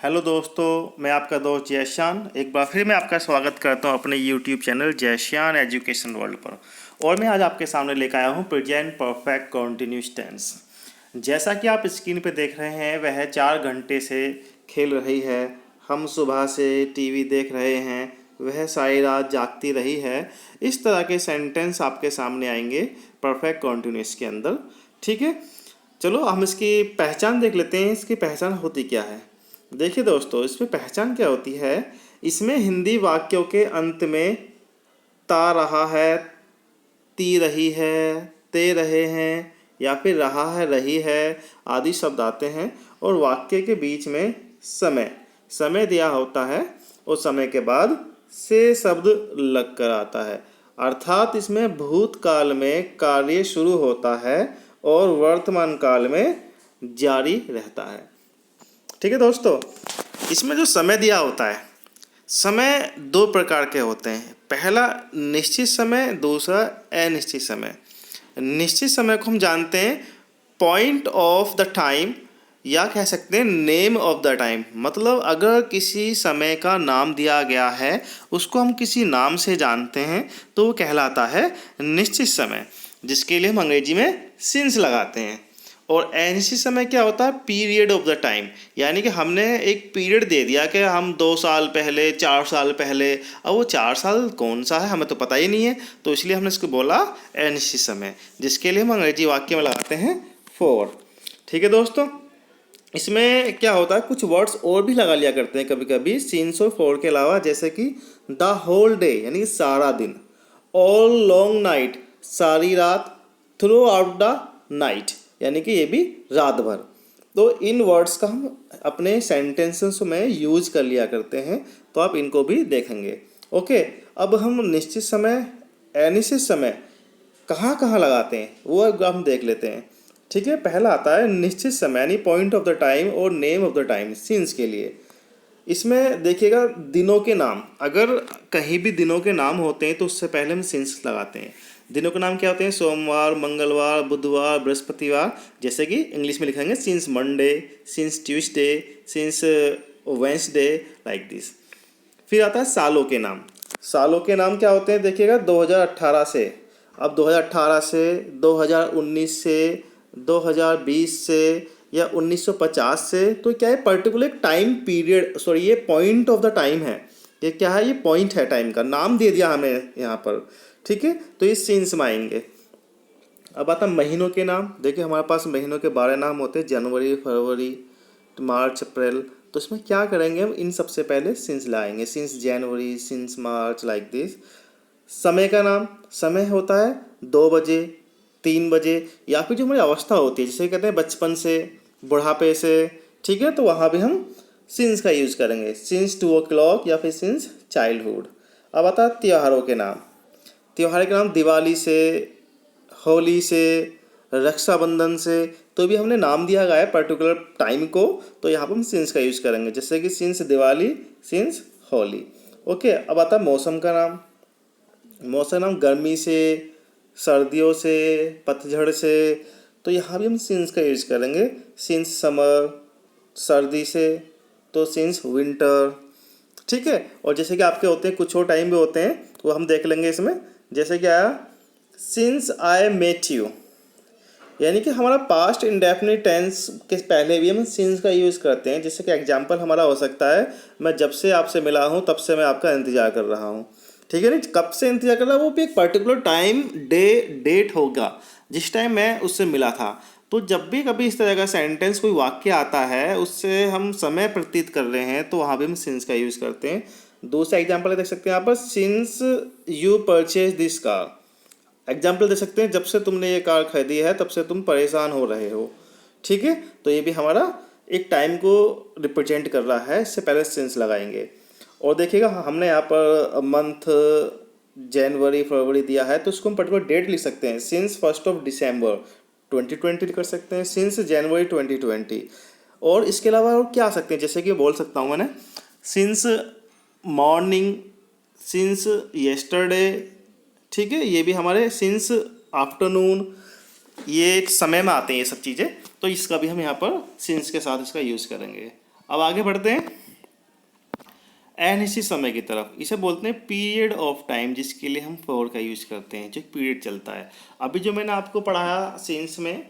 Hello दोस्तों, मैं आपका दोस्त जयशान एक बार फिर मैं आपका स्वागत करता हूं अपने यूट्यूब चैनल जयशान एजुकेशन वर्ल्ड पर। और मैं आज आपके सामने लेकर आया हूं प्रेजेंट परफेक्ट कंटिन्यूअस टेंस। जैसा कि आप स्क्रीन पे देख रहे हैं, वह 4 घंटे से खेल रही है, हम सुबह से टीवी देख रहे हैं, वह सारी रात जागती रही है। इस तरह के सेंटेंस आपके सामने आएंगे परफेक्ट कंटिन्यूअस के अंदर। ठीक है, चलो हम इसकी पहचान देख लेते हैं। इसकी पहचान होती क्या है? देखिए दोस्तों, इसमें पहचान क्या होती है। इसमें हिंदी वाक्यों के अंत में ता रहा है, ती रही है, ते रहे हैं या फिर रहा है, रही है आदि शब्द आते हैं। और वाक्य के बीच में समय समय दिया होता है और समय के बाद से शब्द लग कर आता है। अर्थात इसमें भूतकाल में कार्य शुरू होता है और वर्तमान काल में जारी रहता है। ठीक है दोस्तों, इसमें जो समय दिया होता है, समय 2 प्रकार के होते हैं। पहला निश्चित समय, दूसरा अनिश्चित समय। निश्चित समय को हम जानते हैं पॉइंट ऑफ द टाइम या कह सकते हैं नेम ऑफ द टाइम। मतलब अगर किसी समय का नाम दिया गया है, उसको हम किसी नाम से जानते हैं तो वो कहलाता है निश्चित समय, जिसके लिए हम अंग्रेजी में सिंस लगाते हैं। और अनिश्चित समय क्या होता है? Period of the time. यानी कि हमने एक पीरियड दे दिया कि हम 2 साल पहले, 4 साल पहले। अब वो 4 साल कौन सा है हमें तो पता ही नहीं है, तो इसलिए हमने इसको बोला अनिश्चित समय, जिसके लिए हम अंग्रेजी वाक्य में लगाते हैं फॉर। ठीक है दोस्तों, इसमें क्या होता है, कुछ वर्ड्स और भी लगा लिया करते हैं कभी कभी सिंस और फॉर के अलावा, जैसे कि द होल डे यानी कि सारा दिन, ऑल लॉन्ग नाइट सारी रात, थ्रू आउट द नाइट यानी कि ये भी रात भर। तो इन वर्ड्स का हम अपने सेंटेंसेस में यूज कर लिया करते हैं, तो आप इनको भी देखेंगे। ओके, अब हम निश्चित समय, अनिश्चित समय कहाँ कहाँ लगाते हैं वो अब हम देख लेते हैं। ठीक है, पहला आता है निश्चित समय यानी पॉइंट ऑफ द टाइम और name of the time since के लिए। इसमें देखिएगा दिनों के नाम, अगर कहीं भी दिनों के नाम होते हैं तो उससे पहले हम सिंस लगाते हैं। दिनों के नाम क्या होते हैं? सोमवार, मंगलवार, बुधवार, बृहस्पतिवार। जैसे कि इंग्लिश में लिखेंगे since Monday, since Tuesday, since Wednesday, like this. फिर आता है सालों के नाम। सालों के नाम क्या होते हैं? देखिएगा 2018 से, अब 2018 से, 2019 से, 2020 से या 1950 से। तो क्या है? पर्टिकुलर टाइम पीरियड, सॉरी ये पॉइंट ऑफ द टाइम है। ये क्या है? ये पॉइंट है, टाइम का नाम दे दिया हमें यहाँ पर। ठीक है, तो ये सीन्स में आएंगे। अब आता महीनों के नाम। देखिए हमारे पास महीनों के 12 नाम होते हैं, जनवरी, फरवरी, मार्च, अप्रैल। तो इसमें क्या करेंगे हम? इन सबसे पहले सिंस लाएंगे, since January, since March, like this. समय का नाम, समय होता है 2 बजे, 3 बजे या फिर जो हमारी अवस्था होती है, जिसे कहते हैं बचपन से, बुढ़ापे से। ठीक है, तो वहाँ भी हम सिंस का यूज़ करेंगे, सिंस 2 o'clock या फिर सिंस चाइल्डहुड। अब आता है त्योहारों के नाम। त्योहार के नाम दिवाली से, होली से, रक्षाबंधन से। तो भी हमने नाम दिया गया है पर्टिकुलर टाइम को, तो यहाँ पर हम सिंस का यूज़ करेंगे, जैसे कि since Diwali, since Holi. Okay, अब आता है मौसम का नाम। मौसम नाम गर्मी से, सर्दियों से, पतझड़ से। तो यहाँ भी हम सिंस का यूज़ करेंगे, सिंस समर, सर्दी से, तो सिंस विंटर। ठीक है, और जैसे कि आपके होते हैं कुछ और टाइम भी होते हैं, वो हम देख लेंगे इसमें। जैसे कि आया सिंस आई मेट यू, यानी कि हमारा पास्ट इंडेफिनिट टेंस के पहले भी हम सिंस का यूज़ करते हैं। जैसे कि एग्जांपल हमारा हो सकता है, मैं जब से आपसे मिला हूँ तब से मैं आपका इंतज़ार कर रहा हूँ। ठीक है ना, कब से इंतज़ार कर रहा है, वो भी एक पर्टिकुलर टाइम, डेट होगा जिस टाइम मैं उससे मिला था। तो जब भी कभी इस तरह का सेंटेंस, कोई वाक्य आता है, उससे हम समय प्रतीत कर रहे हैं, तो वहाँ भी हम सिंस का यूज़ करते हैं। दूसरा एग्जाम्पल देख सकते हैं यहाँ पर, since you purchase this car. Example दे सकते हैं, जब से तुमने ये कार खरीदी है तब से तुम परेशान हो रहे हो। ठीक है, तो ये भी हमारा एक टाइम को रिप्रेजेंट कर रहा है, इससे पहले सिंस लगाएंगे। और देखिएगा हमने यहाँ पर मंथ जनवरी, फरवरी दिया है, तो उसको हम पर्टिकुलर डेट लिख सकते हैं, सिंस 1 दिसंबर 2020 कर सकते हैं, सिंस जनवरी 2020। और इसके अलावा और क्या आ सकते हैं? जैसे कि बोल सकता हूँ मैंने सिंस मॉर्निंग, सिंस येस्टरडे। ठीक है, ये भी हमारे सिंस आफ्टरनून, ये समय में आते हैं ये सब चीज़ें, तो इसका भी हम यहाँ पर सिंस के साथ इसका यूज़ करेंगे। अब आगे बढ़ते हैं अनिश्चित समय की तरफ। इसे बोलते हैं पीरियड ऑफ टाइम, जिसके लिए हम फॉर का यूज करते हैं, जो पीरियड चलता है। अभी जो मैंने आपको पढ़ाया सेंस में,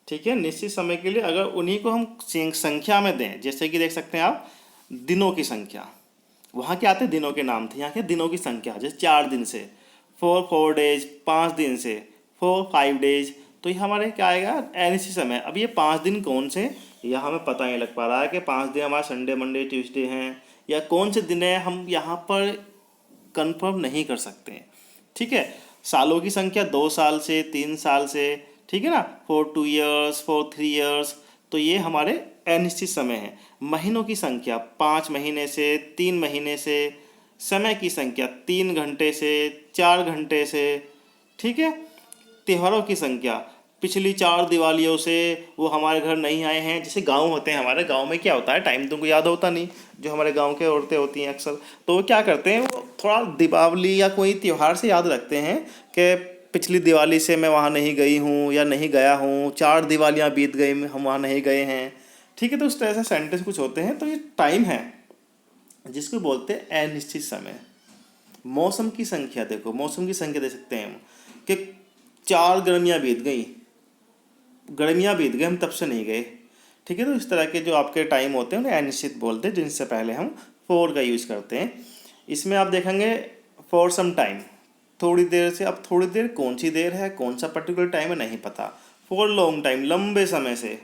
ठीक है, निश्चित समय के लिए अगर उन्हीं को हम संख्या में दें, जैसे कि देख सकते हैं आप दिनों की संख्या, वहाँ क्या आते हैं दिनों के नाम थे, यहाँ क्या दिनों की संख्या, जैसे 4 दिन से, फॉर 4 डेज, 5 दिन से, फॉर 5 डेज, तो ये हमारे क्या आएगा अनिश्चित समय। अब ये 5 दिन कौन से, यह हमें पता नहीं लग पा रहा है कि 5 दिन हमारा संडे मंडे ट्यूसडे हैं या कौन से दिन है, हम यहाँ पर कंफर्म नहीं कर सकते हैं। ठीक है, सालों की संख्या 2 साल से, 3 साल से, ठीक है ना, फॉर 2 ईयर्स, फॉर 3 ईयर्स, तो ये हमारे अनिश्चित समय है। महीनों की संख्या 5 महीने से, 3 महीने से, समय की संख्या 3 घंटे से, 4 घंटे से, ठीक है। त्योहारों की संख्या पिछली 4 दिवालियों से वो हमारे घर नहीं आए हैं। जैसे गांव होते हैं, हमारे गांव में क्या होता है, टाइम तुमको याद होता नहीं, जो हमारे गांव के औरतें होती हैं अक्सर, तो वो क्या करते हैं, वो थोड़ा दीपावली या कोई त्यौहार से याद रखते हैं कि पिछली दिवाली से मैं वहाँ नहीं गई हूँ या नहीं गया हूँ, 4 दिवालियाँ बीत गई हम वहाँ नहीं गए हैं। ठीक है, तो उस तरह से सेंटेंस कुछ होते हैं। तो ये टाइम है जिसको बोलते हैं अनिश्चित समय। मौसम की संख्या देखो, मौसम की संख्या दे सकते हैं हम कि 4 गर्मियाँ बीत गई, हम तब से नहीं गए। ठीक है, तो इस तरह के जो आपके टाइम होते हैं उन्हें अनिश्चित बोलते हैं, जिनसे पहले हम फॉर का यूज़ करते हैं। इसमें आप देखेंगे फॉर सम टाइम, थोड़ी देर से। अब थोड़ी देर कौन सी देर है, कौन सा पर्टिकुलर टाइम है, नहीं पता। फॉर लॉन्ग टाइम, लंबे समय से।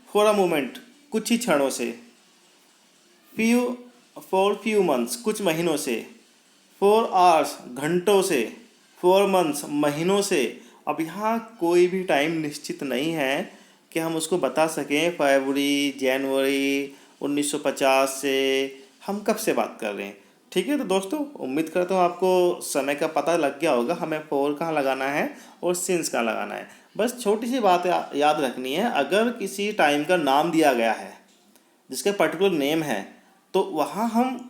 फॉर अ मोमेंट, कुछ ही क्षणों से। फॉर फ्यू मंथ्स, कुछ महीनों से। फॉर आवर्स, घंटों से। फॉर मंथ्स, महीनों से। अब यहाँ कोई भी टाइम निश्चित नहीं है कि हम उसको बता सकें फरवरी, जनवरी 1950 से हम कब से बात कर रहे हैं। ठीक है, तो दोस्तों उम्मीद करता हूँ आपको समय का पता लग गया होगा, हमें फॉर कहाँ लगाना है और सिंस कहाँ लगाना है। बस छोटी सी बात याद रखनी है, अगर किसी टाइम का नाम दिया गया है जिसका पर्टिकुलर नेम है, तो वहाँ हम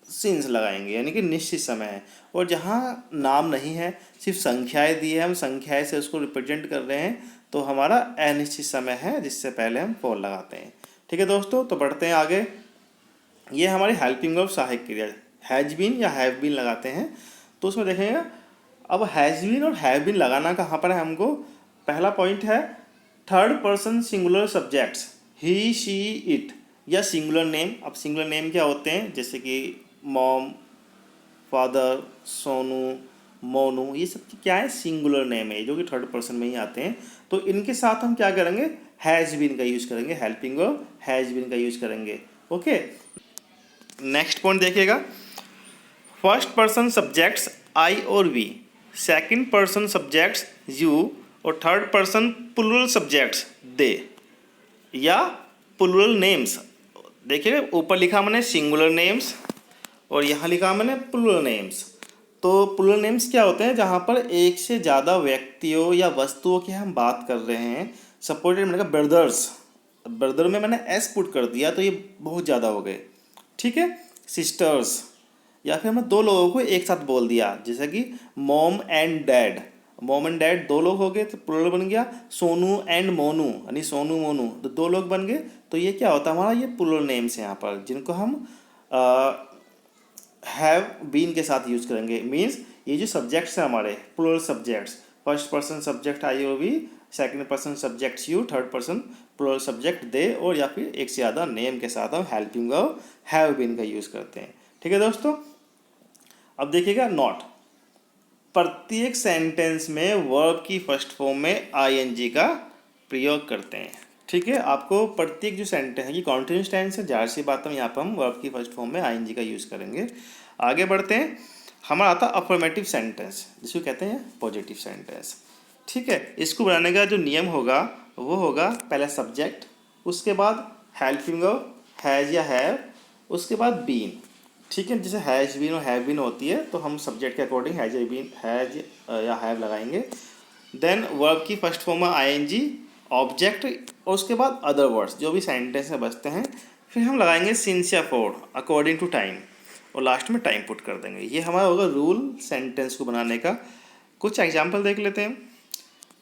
सिंस लगाएंगे, यानी कि निश्चित समय है। और जहाँ नाम नहीं है, सिर्फ संख्याएं दी है, हम संख्याएं से उसको रिप्रेजेंट कर रहे हैं, तो हमारा अनिश्चित समय है, जिससे पहले हम फॉर लगाते हैं। ठीक है दोस्तों, तो बढ़ते हैं आगे। ये हमारी हेल्पिंग वर्ब सहायक क्रिया, हैज बीन या हैव बीन लगाते हैं। तो उसमें देखेंगे अब हैज बीन और हैव बीन लगाना कहाँ पर है हमको। पहला पॉइंट है third person singular subjects, he she it, या सिंगुलर नेम। अब सिंगुलर नेम क्या होते हैं, जैसे कि मॉम, फादर, सोनू, मोनू, ये सब क्या है, सिंगुलर नेम है, जो कि थर्ड पर्सन में ही आते हैं। तो इनके साथ हम क्या करेंगे, हैज़ बीन का यूज़ करेंगे, हेल्पिंग वर्ब हैज़ बीन का यूज़ करेंगे। ओके, नेक्स्ट पॉइंट देखिएगा, फर्स्ट पर्सन सब्जेक्ट्स आई और we, second person subjects you, और third person plural subjects they या प्लूरल नेम्स। देखिए ऊपर लिखा मैंने सिंगुलर नेम्स और यहाँ लिखा मैंने प्लूरल नेम्स। तो प्लूरल नेम्स क्या होते हैं, जहाँ पर एक से ज़्यादा व्यक्तियों या वस्तुओं की हम बात कर रहे हैं। सपोर्टेड मैंने कहा ब्रदर्स, ब्रदर में मैंने एस पुट कर दिया तो ये बहुत ज़्यादा हो गए। ठीक है, सिस्टर्स, या फिर हमने 2 लोगों को एक साथ बोल दिया, जैसे कि mom and dad. Mom and dad 2 लोग हो गए तो प्लूरल बन गया। सोनू एंड मोनू, यानी सोनू मोनू, तो 2 लोग बन गए। तो ये क्या होता है हमारा, ये प्लूरल नेम्स हैं यहाँ पर, जिनको हम हैव बीन के साथ यूज करेंगे। मीन्स ये जो सब्जेक्ट्स हैं हमारे plural subjects, first person subject I और we, second person subject you, third person plural subject they, और या फिर एक से ज़्यादा नेम के साथ हम हेल्पिंग वर्ब हैव बीन का यूज़ करते हैं। ठीक है दोस्तों, अब देखिएगा नॉट, प्रत्येक सेंटेंस में वर्ब की फर्स्ट फॉर्म में आईएनजी का प्रयोग करते हैं। ठीक है, आपको प्रत्येक जो सेंटेंस है, ये कॉन्टिन्यूस टेंस है, जाहिर सी बात है यहाँ पर हम वर्ब की फर्स्ट फॉर्म में आईएनजी का यूज़ करेंगे। आगे बढ़ते हैं, हमारा आता है अफर्मेटिव सेंटेंस, जिसको कहते हैं पॉजिटिव सेंटेंस। ठीक है, इसको बनाने का जो नियम होगा वो होगा पहले सब्जेक्ट, उसके बाद हेल्पिंग वर्ब हैज़ या हैव, उसके बाद बीन। ठीक है, जैसे हैज़ बीन और हैव बीन होती है तो हम सब्जेक्ट के अकॉर्डिंग हैज़ बीन, हैज़ या हैव लगाएंगे। देन वर्ब की फर्स्ट फॉर्म में आईएनजी, ऑब्जेक्ट, और उसके बाद अदर वर्ड्स जो भी सेंटेंस में बचते हैं, फिर हम लगाएंगे सिंस या फॉर अकॉर्डिंग टू टाइम, और लास्ट में टाइम पुट कर देंगे। ये हमारा होगा रूल सेंटेंस को बनाने का। कुछ एग्जाम्पल देख लेते हैं।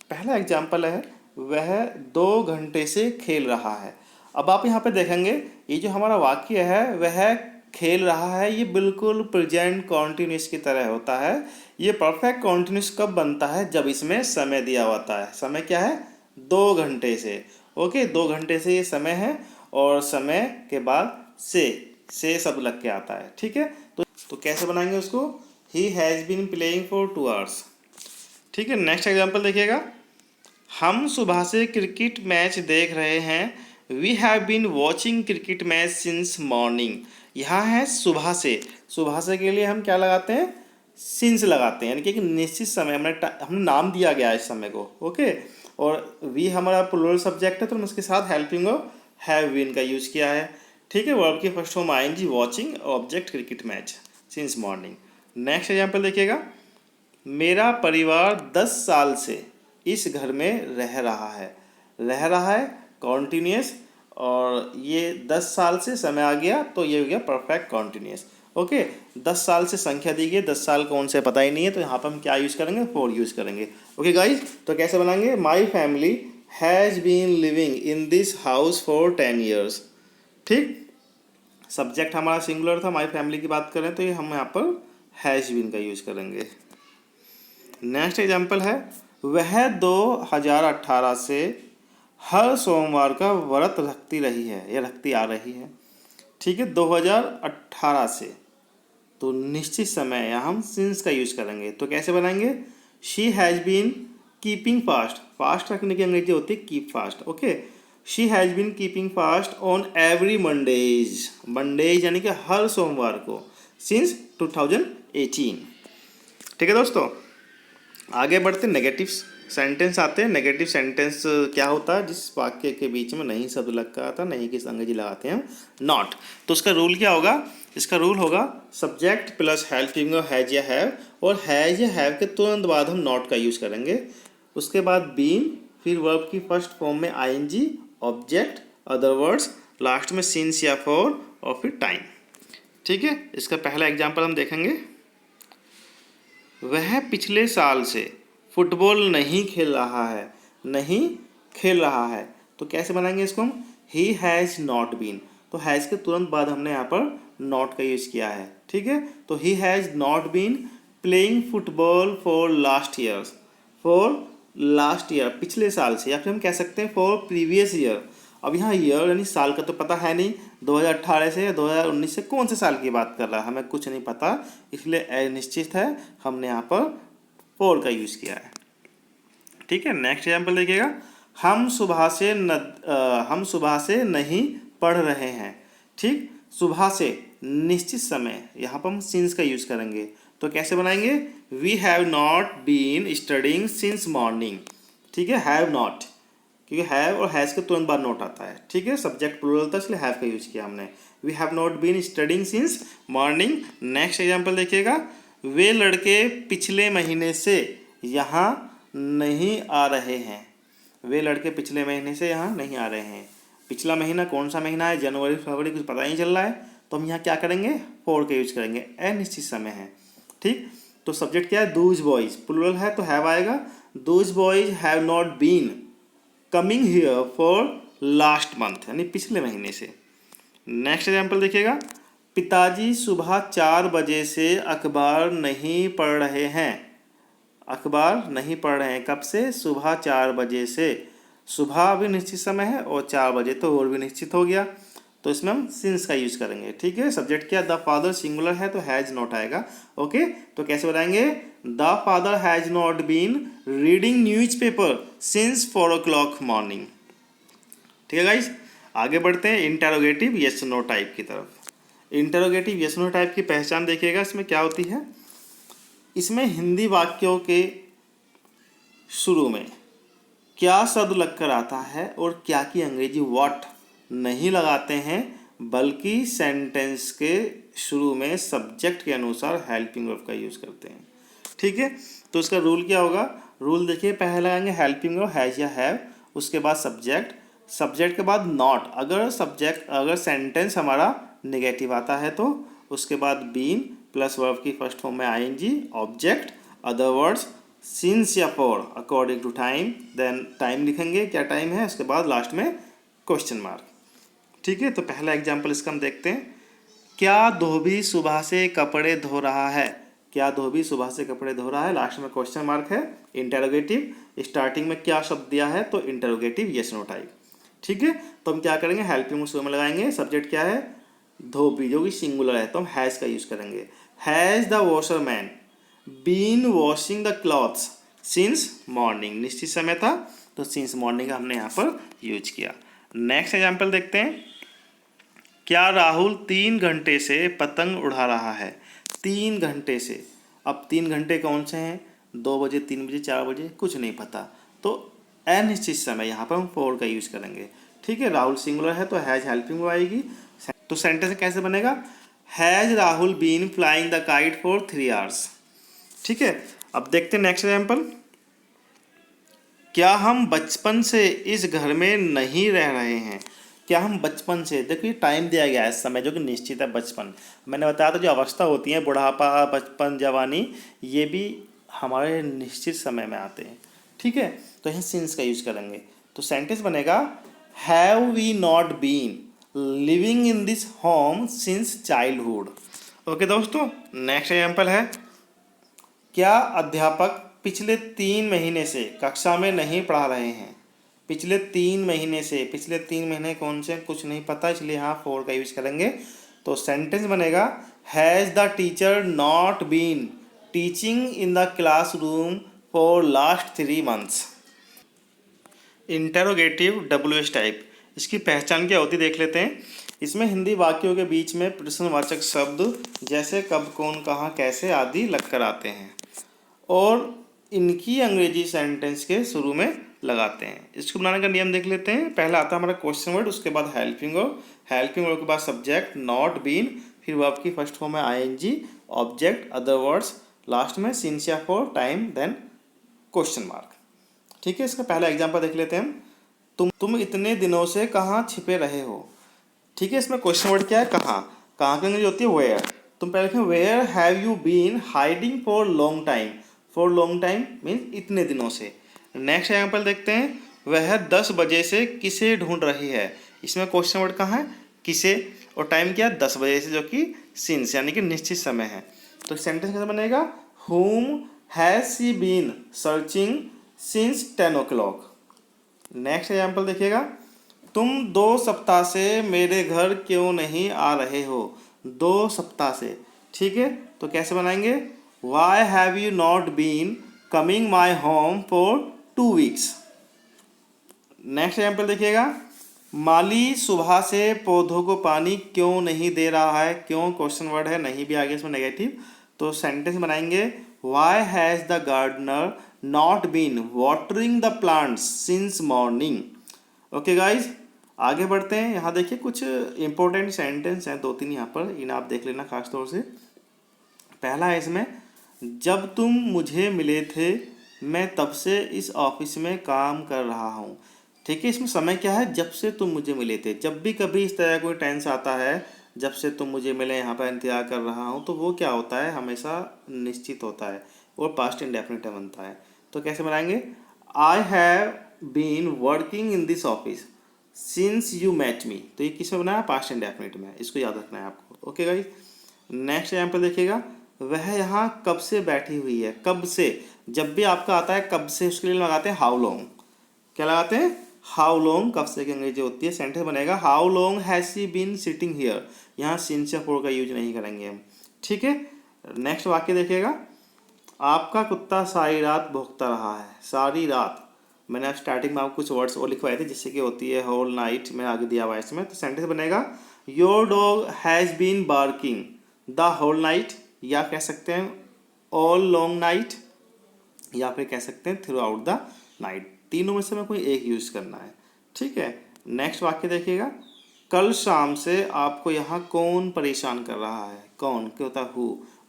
पहला एग्जाम्पल है, वह 2 घंटे से खेल रहा है। अब आप यहाँ पे देखेंगे ये जो हमारा वाक्य है वह खेल रहा है, ये बिल्कुल प्रेजेंट कॉन्टिन्यूस की तरह होता है। ये परफेक्ट कॉन्टिन्यूस कब बनता है? जब इसमें समय दिया होता है। समय क्या है? 2 घंटे से। ओके, 2 घंटे से ये समय है और समय के बाद से शब्द लग के आता है। ठीक है, तो कैसे बनाएंगे उसको? He has been playing for 2 hours. ठीक है, नेक्स्ट एग्जाम्पल देखिएगा। हम सुबह से क्रिकेट मैच देख रहे हैं। We have been watching cricket match since morning. यहाँ है सुबह से। सुबह से के लिए हम क्या लगाते हैं? सिंस लगाते हैं, यानी कि एक निश्चित समय हमने नाम दिया गया है इस समय को। ओके, और वी हमारा प्लूरल सब्जेक्ट है तो हम उसके साथ हेल्पिंग ऑफ हैव बीन का यूज़ किया है। ठीक है, वर्ब की first form I N G, watching, object cricket match since morning. Next example देखिएगा। मेरा परिवार 10 साल से इस घर में रह रहा है। रह रहा है कॉन्टिन्यूस, और ये 10 साल से समय आ गया तो ये हो गया परफेक्ट कॉन्टिन्यूस। ओके, 10 साल से संख्या दी गई, 10 साल कौन से पता ही नहीं है, तो यहाँ पर हम क्या यूज़ करेंगे? फॉर यूज़ करेंगे। ओके गाइज, तो कैसे बनाएंगे? My family has been living in this house for 10 years. ठीक, सब्जेक्ट हमारा सिंगुलर था, माई फैमिली की बात करें तो ये हम यहाँ पर हैज़ बीन का यूज़ करेंगे। नेक्स्ट एग्जाम्पल है, वह 2018 से हर सोमवार का व्रत रखती रही है या रखती आ रही है। ठीक है, 2018 से, तो निश्चित समय यहाँ हम सिंस का यूज करेंगे। तो कैसे बनाएंगे? She has been keeping fast. Fast रखने की अंग्रेजी होती है keep fast. Okay, she has been keeping fast on every Mondays. Mondays यानी कि हर सोमवार को, सिंस 2018। ठीक है दोस्तों, आगे बढ़ते नेगेटिव सेंटेंस आते हैं। नेगेटिव सेंटेंस क्या होता है? जिस वाक्य के बीच में नहीं शब्द लग का आता, नहीं किस अंग्रेजी लगाते हैं नॉट। तो उसका रूल क्या होगा? इसका रूल होगा सब्जेक्ट प्लस हेल्पिंग हैज या हैव, और हैज या हैव के तुरंत बाद हम नॉट का यूज़ करेंगे। उसके बाद बीन, फिर वर्ब की फर्स्ट फॉर्म में ING, object, other words, last में सिंस या फॉर, और फिर टाइम। ठीक है, इसका पहला एग्जाम्पल हम देखेंगे। वह पिछले साल से फुटबॉल नहीं खेल रहा है। नहीं खेल रहा है, तो कैसे बनाएंगे इसको हम? He has not been. तो हैज़ के तुरंत बाद हमने यहाँ पर नॉट का यूज़ किया है। ठीक है, तो he has not been playing football for last years. For last year, पिछले साल से, या फिर हम कह सकते हैं फॉर प्रीवियस ईयर। अब यहाँ ईयर यानी साल का तो पता है नहीं, 2018 से या 2019 से कौन से साल की बात कर रहा है हमें कुछ नहीं पता, इसलिए अनिश्चित है, हमने यहाँ पर फॉर का यूज़ किया है। ठीक है, नेक्स्ट एग्जाम्पल देखिएगा। हम सुबह से नहीं पढ़ रहे हैं। ठीक, सुबह से निश्चित समय, यहाँ पर हम सिंस का यूज़ करेंगे। तो कैसे बनाएंगे? We have not been studying since morning. ठीक है, हैव नॉट, क्योंकि हैव और हैज़ के तुरंत बाद नोट आता है। ठीक है, सब्जेक्ट प्लूरल था इसलिए हैव का यूज़ किया हमने। We have not been studying since morning. Next example देखिएगा। वे लड़के पिछले महीने से यहाँ नहीं आ रहे हैं। वे लड़के पिछले महीने से यहाँ नहीं आ रहे हैं। पिछला महीना कौन सा महीना है? जनवरी, फरवरी, कुछ पता नहीं चल रहा है, तो हम यहाँ क्या करेंगे? फॉर का यूज करेंगे, अनिश्चित समय है। ठीक, तो सब्जेक्ट क्या है? दूज बॉयज, प्लूरल है तो हैव आएगा। Those boys have not been coming here for last month, यानी पिछले महीने से। नेक्स्ट एग्जाम्पल देखिएगा। पिताजी सुबह 4 बजे से अखबार नहीं पढ़ रहे हैं। अखबार नहीं पढ़ रहे हैं, कब से? सुबह 4 बजे से। सुबह भी निश्चित समय है और 4 बजे तो और भी निश्चित हो गया, तो इसमें हम सिंस का यूज करेंगे। ठीक है, सब्जेक्ट क्या? द फादर, सिंगुलर है तो हैज नॉट आएगा। ओके, तो कैसे बताएंगे? The father has not been reading newspaper since 4 o'clock morning. ठीक है गाइस, आगे बढ़ते हैं इंटेरोगेटिव यस नो टाइप की तरफ। इंटेरोगेटिव यस नो टाइप की पहचान देखिएगा, इसमें क्या होती है? इसमें हिंदी वाक्यों के शुरू में क्या शब्द लगकर आता है और क्या की अंग्रेजी व्हाट नहीं लगाते हैं, बल्कि सेंटेंस के शुरू में सब्जेक्ट के अनुसार हेल्पिंग वर्ब का यूज़ करते हैं। ठीक है, तो इसका रूल क्या होगा? रूल देखिए, पहले लगाएंगे हेल्पिंग वर्ब हैज या हैव, उसके बाद सब्जेक्ट, सब्जेक्ट के बाद नॉट। अगर सेंटेंस हमारा नेगेटिव आता है तो उसके बाद बीन प्लस वर्ब की फर्स्ट फॉर्म में ING, object, other words, since या for according to time, then time लिखेंगे क्या टाइम है, उसके बाद लास्ट में क्वेश्चन मार्क। ठीक है, तो पहला एग्जाम्पल इसका हम देखते हैं। क्या धोबी सुबह से कपड़े धो रहा है? क्या धोबी सुबह से कपड़े धो रहा है, लास्ट में क्वेश्चन मार्क है, इंटेरोगेटिव। स्टार्टिंग में क्या शब्द दिया है, तो इंटेरोगेटिव यस नो टाइप। ठीक है, तो हम क्या करेंगे, हेल्पिंग उसमें लगाएंगे। सब्जेक्ट क्या है, धोबी, जो कि सिंगुलर है, तो हम हैज़ का यूज करेंगे। Has the washerman been washing the clothes since morning, निश्चित समय था तो सिंस मॉर्निंग का हमने यहाँ पर यूज किया। नेक्स्ट एग्जाम्पल देखते हैं। क्या राहुल 3 घंटे से पतंग उड़ा रहा है? 3 घंटे से, अब 3 घंटे कौन से हैं, 2 बजे, 3 बजे, 4 बजे, कुछ नहीं पता, तो अनिश्चित समय, यहाँ पर हम फॉर का यूज करेंगे। ठीक है, राहुल सिंगुलर है तो हैज हेल्पिंग आएगी। तो सेंटेंस कैसे बनेगा, has Rahul been flying the kite for 3 hours. ठीक है, अब देखते हैं नेक्स्ट एग्जाम्पल। क्या हम बचपन से इस घर में नहीं रह रहे हैं? क्या हम बचपन से, देखिए टाइम दिया गया है इस समय जो कि निश्चित है, बचपन। मैंने बताया था जो अवस्था होती है, बुढ़ापा, बचपन, जवानी, ये भी हमारे निश्चित समय में आते हैं। ठीक है, तो यहाँ सिंस का यूज करेंगे। तो सेंटेंस बनेगा, have we not been living in this home since childhood. Okay दोस्तों, नेक्स्ट एग्जाम्पल है। क्या अध्यापक पिछले 3 महीने से कक्षा में नहीं पढ़ा रहे हैं? पिछले 3 महीने से, पिछले 3 महीने कौन से, कुछ नहीं पता, इसलिए यहाँ फॉर का यूज करेंगे। तो सेंटेंस बनेगा, has the teacher not been teaching in the classroom for last 3 months. Interrogative WH type, इसकी पहचान क्या होती देख लेते हैं। इसमें हिंदी वाक्यों के बीच में प्रश्नवाचक शब्द जैसे कब, कौन, कहाँ, कैसे आदि लगकर आते हैं और इनकी अंग्रेजी सेंटेंस के शुरू में लगाते हैं। इसको बनाने का नियम देख लेते हैं। पहला आता है हमारा क्वेश्चन वर्ड, उसके बाद हेल्पिंग वर्ड, हेल्पिंग वर्ड के बाद सब्जेक्ट नॉट बीन, फिर वर्ब की फर्स्ट फॉर्म है ING, object, other words, last में सिंस या for, time, then question mark. ठीक है, इसका पहला एग्जाम्पल देख लेते हैं हम। तुम इतने दिनों से कहाँ छिपे रहे हो? ठीक है, इसमें क्वेश्चन वर्ड क्या है, कहाँ, कहाँ की अंग्रेजी होती है वेयर। तुम पहले लिखें, where have you been hiding for long time. For long time means इतने दिनों से। नेक्स्ट एग्जाम्पल देखते हैं। वह 10 बजे से किसे ढूंढ रही है? इसमें क्वेश्चन वर्ड कहाँ है, किसे, और टाइम क्या, 10 बजे से, जो कि सिंस यानी कि निश्चित समय है। तो सेंटेंस कैसे बनेगा, whom has she been searching since 10 o'clock। Next example देखिएगा। तुम 2 सप्ताह से मेरे घर क्यों नहीं आ रहे हो? 2 सप्ताह से। ठीक है, तो कैसे बनाएंगे, Why have you not been coming my home for 2 weeks। Next example देखिएगा। माली सुबह से पौधों को पानी क्यों नहीं दे रहा है? क्यों क्वेश्चन वर्ड है, नहीं भी आगे इसमें नेगेटिव। तो सेंटेंस बनाएंगे, Why has the gardener not been watering the plants since morning। Okay guys, आगे बढ़ते हैं। यहाँ देखिए कुछ इंपॉर्टेंट सेंटेंस हैं, 2-3 यहाँ पर, इन्हें आप देख लेना खास तौर से। पहला है इसमें, जब तुम मुझे मिले थे मैं तब से इस ऑफिस में काम कर रहा हूँ। ठीक है, इसमें समय क्या है, जब से तुम मुझे मिले थे। जब भी कभी इस तरह कोई टेंस आता है, जब से तुम मुझे मिले, यहाँ पर इंतजार कर रहा हूँ, तो वो क्या होता है, हमेशा निश्चित होता है और पास्ट इंडेफिनिट बनता है। तो कैसे बनाएंगे, I have been working in this office since you met me. तो ये किसमें बनाया, पास्ट इंडेफिनिट में, इसको याद रखना है आपको। ओके गाइस, नेक्स्ट एग्जाम्पल देखिएगा। वह यहाँ कब से बैठी हुई है? कब से, जब भी आपका आता है कब से, उसके लिए लगाते हैं हाउ लॉन्ग। क्या लगाते हैं, हाउ लॉन्ग, कब से की अंग्रेजी होती है। सेंटेंस बनेगा, how long has she been sitting here. यहाँ सिंस या फॉर का यूज नहीं करेंगे हम। ठीक है, नेक्स्ट वाक्य देखिएगा। आपका कुत्ता सारी रात भौंकता रहा है। सारी रात, मैंने आप स्टार्टिंग में आपको कुछ वर्ड्स और लिखवाए थे जिससे कि होती है होल नाइट, मैं आगे दिया हुआ है इसमें। तो सेंटेंस बनेगा, your dog has been barking the whole night, या कह सकते हैं ऑल लॉन्ग नाइट, या फिर कह सकते हैं थ्रू आउट द नाइट। तीनों में से हमें कोई एक यूज करना है। ठीक है, नेक्स्ट वाक्य देखिएगा। कल शाम से आपको यहाँ कौन परेशान कर रहा है? कौन क्या होता है,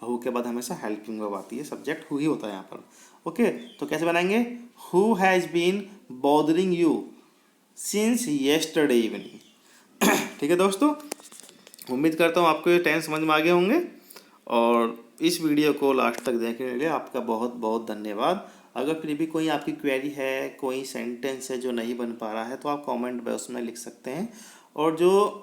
हु के बाद हमेशा हेल्पिंग वर्ब आती है, सब्जेक्ट हु ही होता है यहाँ पर। ओके, तो कैसे बनाएंगे, who has been bothering you since yesterday evening. ठीक है दोस्तों, उम्मीद करता हूँ आपको ये टेंस समझ में आ गए होंगे और इस वीडियो को लास्ट तक देखने के लिए आपका बहुत बहुत धन्यवाद। अगर फिर भी कोई आपकी क्वेरी है, कोई सेंटेंस है जो नहीं बन पा रहा है, तो आप कमेंट बॉक्स में लिख सकते हैं और जो